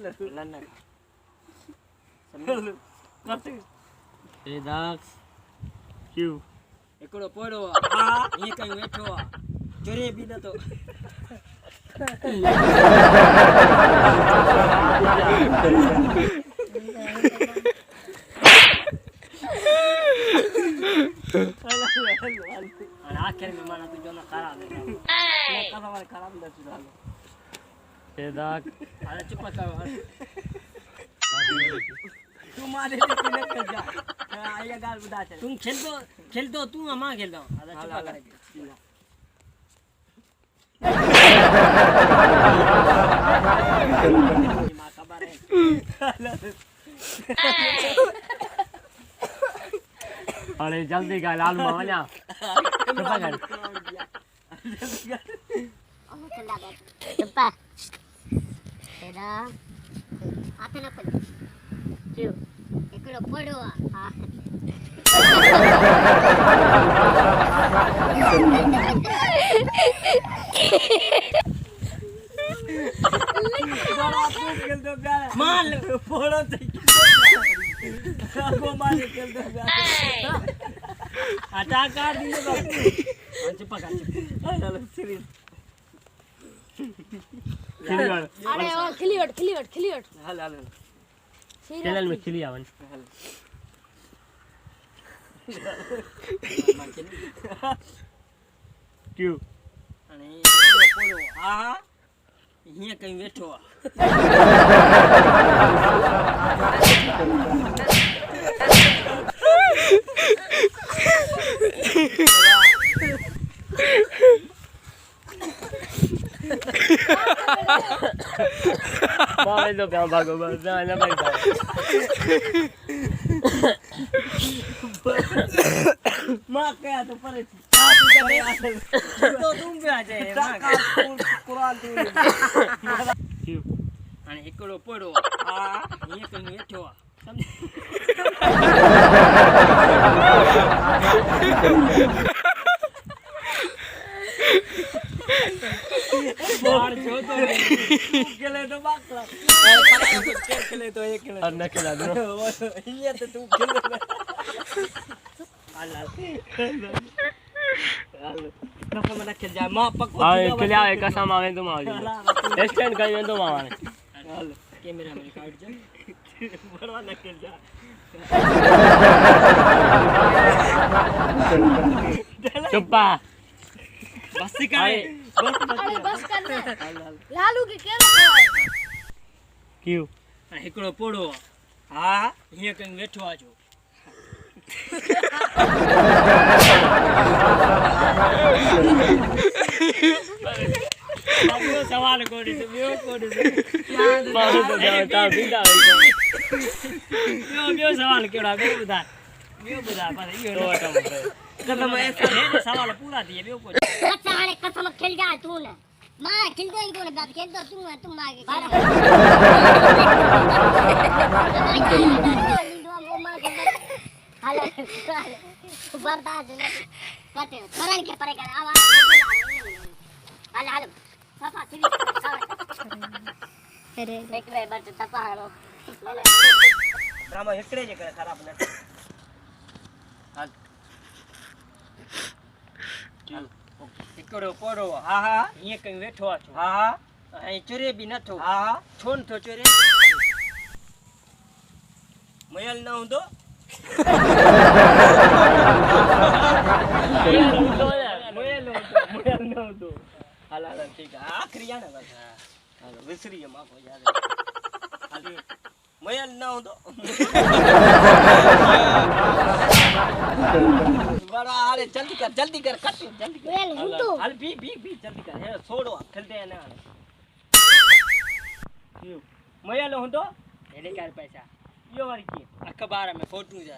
Lanna समझ करते ए दास क्यों एकड़ो पोड़ो हां ये कहीं बैठो चोरे भी न तो आखिर में माना तू जो ना खराब है मैं कसा वाला खराब दे तू डालो ए दाग अरे चुप करो तू मारे ले किने कर जा आया गाल बुदा चल तुम खेल दो तू हम खेल दो अरे चुप कर मां खबर है अरे जल्दी कर लालू मामा ना चुप कर चुप्पा तेरा हाथ न खोल क्यों एकड़ो पड़ो हां मार फोड़ो को मार खेल दो हटा काट दिए बाबू चुप कर चलो सीरियस अरे ओ खिलियट हाल चैनल में खिली आवन क्यों अने पोड़ो हां हिया कहीं बैठो मारे तो प्यार भागो बस ना भाई मां क्या तो परे तो तुम भी आ जाए मां कुरान तू क्यों अने एकड़ो पोड़ो हां हिया कहीं बैठो समझ बाहर जो तो खेले तो बाकला खेले तो एक खेले और न खेला दो ये तो तू खेल अल्लाह कसम ना खेल जा मां पक्को हां खेला है कसम आवे तुम आओ स्टैंड कर में तुम आवे कैमरा में काट जा बड़वा ना खेल जा चुप्पा बस करे अरे बस कर लालू के केला खवाए क्यों एकड़ो पोड़ो हां हिया कहीं बैठो आजो बाबू सवाल कोडी से बियो कोडी से मारो तो जाता बिंदा बियो सवाल केड़ा बियो बुधा पर यो तो कसम ऐसा है सवाल पूरा दिए बियो को अच्छा अरे कसम खेल जा तू ने मां खेल दो ही तूने बात खेल दो तुम आगे हाल बर्दाश्त करते करन के पड़ेगा आवाज हाल सफा सीधी अरे एक बार बट तपाड़ो ड्रामा एकड़े जे करे खराब न हाल एकड़ो पोड़ो हां हां हिया कहीं बैठो आछो हां हां ए चोरे भी न थो हां हां छोन थो चोरे मयल न हुंदो मयल न हुंदो हाल ठीक है आखिरी है ना बस हाल विसरी मां को याद हाल मयल न हुंदो बड़ा अरे जल्दी कर कट जल्दी कर हाल भी जल्दी कर हे छोड़ो खेलते हैं ना क्यों मयल हुंदो एने कर पैसा यो वाली की अखबार में फोटो जा